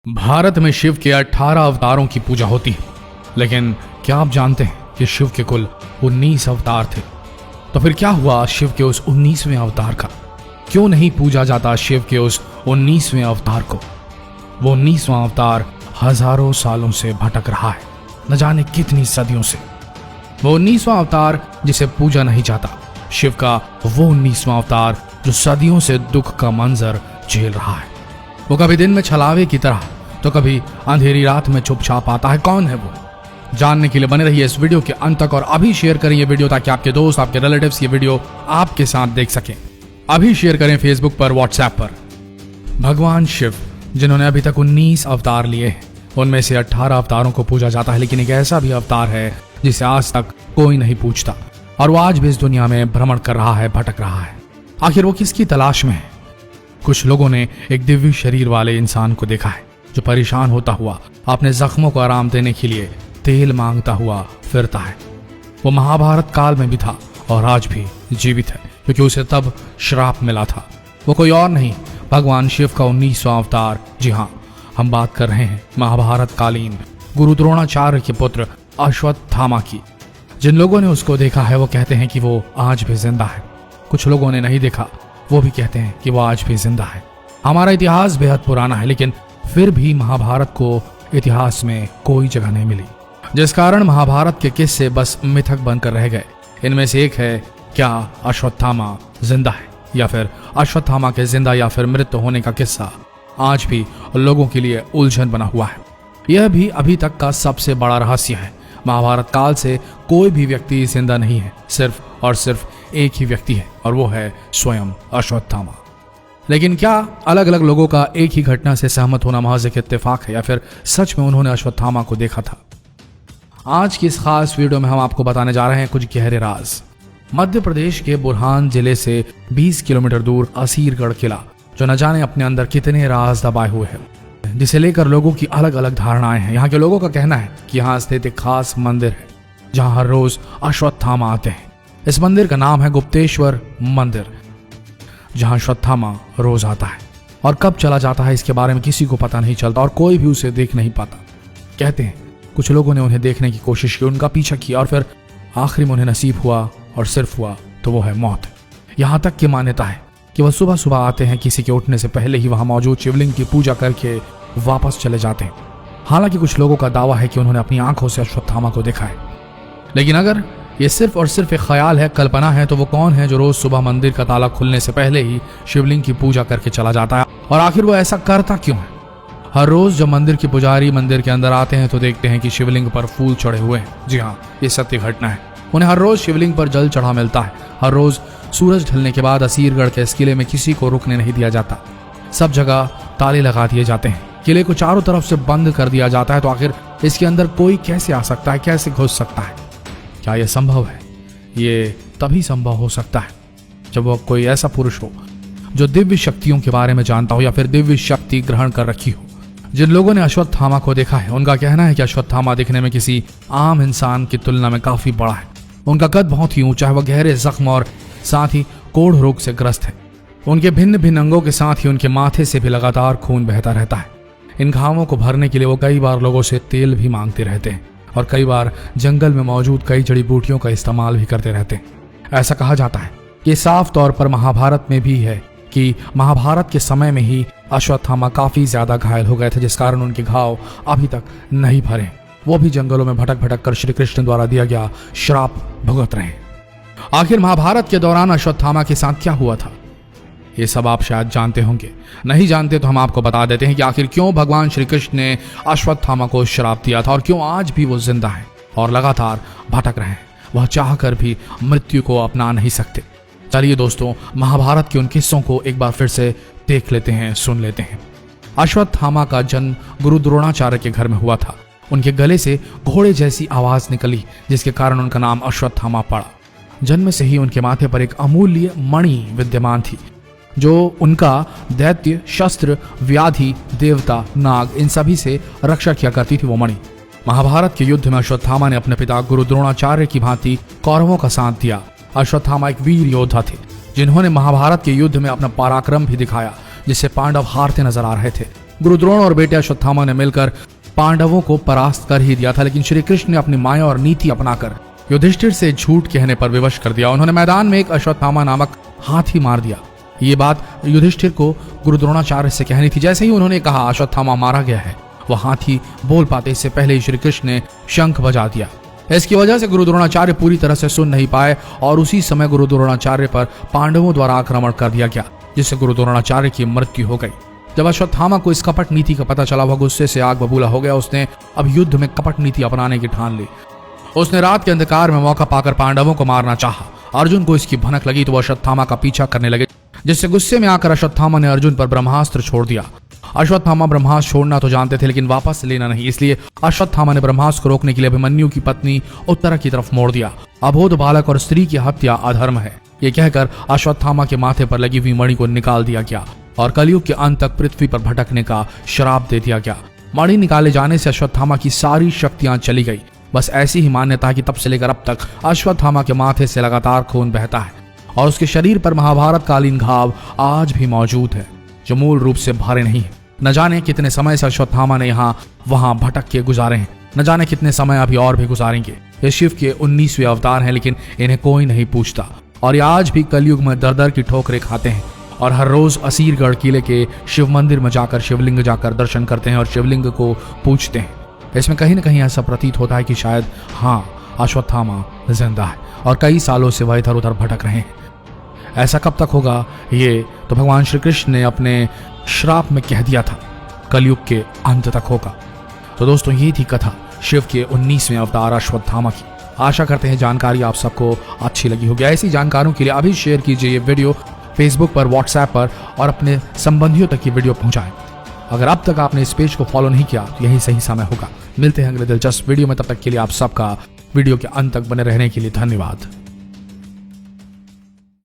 भारत में शिव के 18 अवतारों की पूजा होती है, लेकिन क्या आप जानते हैं कि शिव के कुल 19 अवतार थे? तो फिर क्या हुआ शिव के उस 19वें अवतार का? क्यों नहीं पूजा जाता शिव के उस 19वें अवतार को? वो 19वां अवतार हजारों सालों से भटक रहा है, न जाने कितनी सदियों से। वो 19वां अवतार जिसे पूजा नहीं जाता, शिव का वो 19वां अवतार जो सदियों से दुख का मंजर झेल रहा है। वो कभी दिन में छलावे की तरह तो कभी अंधेरी रात में चुपचाप आता है। कौन है वो? जानने के लिए बने रहिए इस वीडियो के अंत तक और अभी शेयर करें ये वीडियो ताकि आपके दोस्त, आपके रिलेटिव्स ये वीडियो आपके साथ देख सकें। अभी शेयर करें फेसबुक पर, व्हाट्सएप पर। भगवान शिव जिन्होंने अभी तक 19 अवतार लिए हैं, उनमें से 18 अवतारों को पूजा जाता है, लेकिन एक ऐसा भी अवतार है जिसे आज तक कोई नहीं पूछता और वो आज भी इस दुनिया में भ्रमण कर रहा है, भटक रहा है। आखिर वो किसकी तलाश में है? कुछ लोगों ने एक दिव्य शरीर वाले इंसान को देखा है जो परेशान होता हुआ अपने जख्मों को आराम देने के लिए तेल मांगता हुआ फिरता है। वो महाभारत काल में भी था और आज भी जीवित है, क्योंकि उसे तब श्राप मिला था। वो कोई और नहीं, भगवान शिव का 19वां अवतार। जी हाँ, हम बात कर रहे हैं महाभारत कालीन गुरु द्रोणाचार्य के पुत्र अश्वत्थामा की। जिन लोगों ने उसको देखा है वो कहते हैं कि वो आज भी जिंदा है। कुछ लोगों ने नहीं देखा, वो भी कहते हैं कि वो आज भी जिंदा है। हमारा इतिहास बेहद पुराना है, लेकिन फिर भी महाभारत को इतिहास में कोई जगह नहीं मिली, जिस कारण महाभारत के किस्से बस मिथक बनकर रह गए। इनमें से एक है, क्या अश्वत्थामा जिंदा है, या फिर अश्वत्थामा के जिंदा या फिर मृत होने का किस्सा आज भी लोगों के लिए उलझन बना हुआ है। यह भी अभी तक का सबसे बड़ा रहस्य है। महाभारत काल से कोई भी व्यक्ति जिंदा नहीं है, सिर्फ और सिर्फ एक ही व्यक्ति है और वो है स्वयं अश्वत्थामा। लेकिन क्या अलग अलग लोगों का एक ही घटना से सहमत होना महज एक इत्तेफाक है, या फिर सच में उन्होंने अश्वत्थामा को देखा था? आज की इस खास वीडियो में हम आपको बताने जा रहे हैं कुछ गहरे राज। मध्य प्रदेश के बुरहान जिले से 20 किलोमीटर दूर असीरगढ़ किला, जो न जाने अपने अंदर कितने राज दबाए हुए है, जिसे लेकर लोगों की अलग अलग धारणाएं हैं। यहाँ के लोगों का कहना है कि यहाँ स्थित एक खास मंदिर है जहाँ हर रोज अश्वत्थामा आते हैं। इस मंदिर का नाम है गुप्तेश्वर मंदिर, जहाँ अश्वत्थामा रोज आता है और कब चला जाता है इसके बारे में किसी को पता नहीं चलता और कोई भी उसे देख नहीं पाता। कहते हैं कुछ लोगों ने उन्हें देखने की कोशिश की, उनका पीछा किया और फिर आखिरी में उन्हें नसीब हुआ, और सिर्फ हुआ तो वो है मौत। यहाँ तक की मान्यता है कि वह सुबह सुबह आते हैं, किसी के उठने से पहले ही वहां मौजूद शिवलिंग की पूजा करके वापस चले जाते हैं। हालांकि कुछ लोगों का दावा है कि उन्होंने अपनी आंखों से अश्वत्थामा को देखा है, लेकिन अगर ये सिर्फ और सिर्फ एक ख्याल है, कल्पना है, तो वो कौन है जो रोज सुबह मंदिर का ताला खुलने से पहले ही शिवलिंग की पूजा करके चला जाता है? और आखिर वो ऐसा करता क्यों है? हर रोज जब मंदिर के पुजारी मंदिर के अंदर आते हैं तो देखते हैं कि शिवलिंग पर फूल चढ़े हुए हैं। जी हाँ, ये सत्य घटना है। उन्हें हर रोज शिवलिंग पर जल चढ़ा मिलता है। हर रोज सूरज ढलने के बाद असीरगढ़ के इस किले में किसी को रुकने नहीं दिया जाता। सब जगह ताले लगा दिए जाते हैं, किले को चारों तरफ से बंद कर दिया जाता है। तो आखिर इसके अंदर कोई कैसे आ सकता है, कैसे घुस सकता है? क्या यह संभव है? ये तभी संभव हो सकता है जब वह कोई ऐसा पुरुष हो जो दिव्य शक्तियों के बारे में जानता हो या फिर दिव्य शक्ति ग्रहण कर रखी हो। जिन लोगों ने अश्वत्थामा को देखा है उनका कहना है कि अश्वत्थामा दिखने में किसी आम इंसान की तुलना में काफी बड़ा है। उनका कद बहुत ही ऊंचा है, वह गहरे जख्म और साथ ही कोढ़ रोग से ग्रस्त है। उनके भिन्न भिन्न अंगों के साथ ही उनके माथे से भी लगातार खून बहता रहता है। इन घावों को भरने के लिए वो कई बार लोगों से तेल भी मांगते रहते हैं और कई बार जंगल में मौजूद कई जड़ी बूटियों का इस्तेमाल भी करते रहते हैं। ऐसा कहा जाता है कि साफ तौर पर महाभारत में भी है कि महाभारत के समय में ही अश्वत्थामा काफी ज्यादा घायल हो गए थे, जिस कारण उनके घाव अभी तक नहीं भरे। वो भी जंगलों में भटक भटक कर श्री कृष्ण द्वारा दिया गया श्राप भुगत रहे। आखिर महाभारत के दौरान अश्वत्थामा के साथ क्या हुआ था, ये सब आप शायद जानते होंगे। नहीं जानते तो हम आपको बता देते हैं कि आखिर क्यों भगवान श्री कृष्ण ने अश्वत्थामा को श्राप दिया था और क्यों आज भी वो जिंदा है और लगातार भटक रहे हैं। वह चाहकर भी मृत्यु को अपना नहीं सकते। चलिए दोस्तों, महाभारत के उन किस्सों को एक बार फिर से देख लेते हैं, सुन लेते हैं। अश्वत्थामा का जन्म गुरु द्रोणाचार्य के घर में हुआ था। उनके गले से घोड़े जैसी आवाज निकली, जिसके कारण उनका नाम अश्वत्थामा पड़ा। जन्म से ही उनके माथे पर एक अमूल्य मणि विद्यमान थी, जो उनका दैत्य, शस्त्र, व्याधि, देवता, नाग इन सभी से रक्षा किया करती थी वो मणि। महाभारत के युद्ध में अश्वत्थामा ने अपने पिता गुरु द्रोणाचार्य की भांति कौरवों का साथ दिया। अश्वत्थामा एक वीर योद्धा थे जिन्होंने महाभारत के युद्ध में अपना पराक्रम भी दिखाया, जिससे पांडव हारते नजर आ रहे थे। गुरु द्रोण और बेटे अश्वत्थामा ने मिलकर पांडवों को परास्त कर ही दिया था, लेकिन श्री कृष्ण ने अपनी माया और नीति अपनाकर युधिष्ठिर से झूठ कहने पर विवश कर दिया। उन्होंने मैदान में एक अश्वत्थामा नामक हाथी मार दिया। ये बात युधिष्ठिर को गुरु द्रोणाचार्य से कहनी थी। जैसे ही उन्होंने कहा अश्वत्थामा मारा गया है, वह हाथी बोल पाते इससे पहले ही श्री कृष्ण ने शंख बजा दिया। इसकी वजह से गुरु द्रोणाचार्य पूरी तरह से सुन नहीं पाए और उसी समय गुरु द्रोणाचार्य पर पांडवों द्वारा आक्रमण कर दिया गया, जिससे गुरु द्रोणाचार्य की मृत्यु हो गई। जब अश्वत्थामा को इस कपट नीति का पता चला, वह गुस्से से आग बबूला हो गया। उसने अब युद्ध में कपट नीति अपनाने की ठान ली। उसने रात के अंधकार में मौका पाकर पांडवों को मारना चाहा। अर्जुन को इसकी भनक लगी तो वह अश्वत्थामा का पीछा करने लगे, जिससे गुस्से में आकर अश्वत्थामा ने अर्जुन पर ब्रह्मास्त्र छोड़ दिया। अश्वत्थामा ब्रह्मास्त्र छोड़ना तो जानते थे, लेकिन वापस लेना नहीं। इसलिए अश्वत्थामा ने ब्रह्मास्त्र को रोकने के लिए अभिमन्यु की पत्नी उत्तरा की तरफ मोड़ दिया। अबोध बालक और स्त्री की हत्या अधर्म है, ये कहकर अश्वत्थामा के माथे पर लगी हुई मणि को निकाल दिया गया और कलयुग के अंत तक पृथ्वी पर भटकने का श्राप दे दिया गया। मणि निकाले जाने से अश्वत्थामा की सारी शक्तियां चली गई। बस ऐसी ही मान्यता है कि तब से लेकर अब तक अश्वत्थामा के माथे से लगातार खून बहता है और उसके शरीर पर महाभारत कालीन घाव आज भी मौजूद है, जो मूल रूप से भरे नहीं है। न जाने कितने समय से अश्वत्थामा ने यहाँ वहां भटक के गुजारे हैं, न जाने कितने समय अभी और भी गुजारेंगे। ये शिव के 19वें अवतार हैं, लेकिन इन्हें कोई नहीं पूछता और ये आज भी कलयुग में दर दर की ठोकरें खाते हैं और हर रोज असीरगढ़ किले के शिव मंदिर में जाकर शिवलिंग जाकर दर्शन करते हैं और शिवलिंग को पूछते हैं। इसमें कहीं न कहीं ऐसा प्रतीत होता है कि शायद हाँ, अश्वत्थामा जिंदा है और कई सालों से वह इधर उधर भटक रहे हैं। ऐसा कब तक होगा, ये तो भगवान श्री कृष्ण ने अपने श्राप में कह दिया था, कलयुग के अंत तक होगा। तो दोस्तों, ये थी कथा शिव के 19वें अवतार अश्वत्थामा की। आशा करते हैं जानकारी आप सबको अच्छी लगी होगी। ऐसी जानकारियों के लिए अभी शेयर कीजिए ये वीडियो फेसबुक पर, व्हाट्सएप पर और अपने संबंधियों तक ये वीडियो पहुंचाएं। अगर अब तक आपने इस पेज को फॉलो नहीं किया तो यही सही समय होगा। मिलते हैं अगले दिलचस्प वीडियो में, तब तक के लिए आप सबका वीडियो के अंत तक बने रहने के लिए धन्यवाद।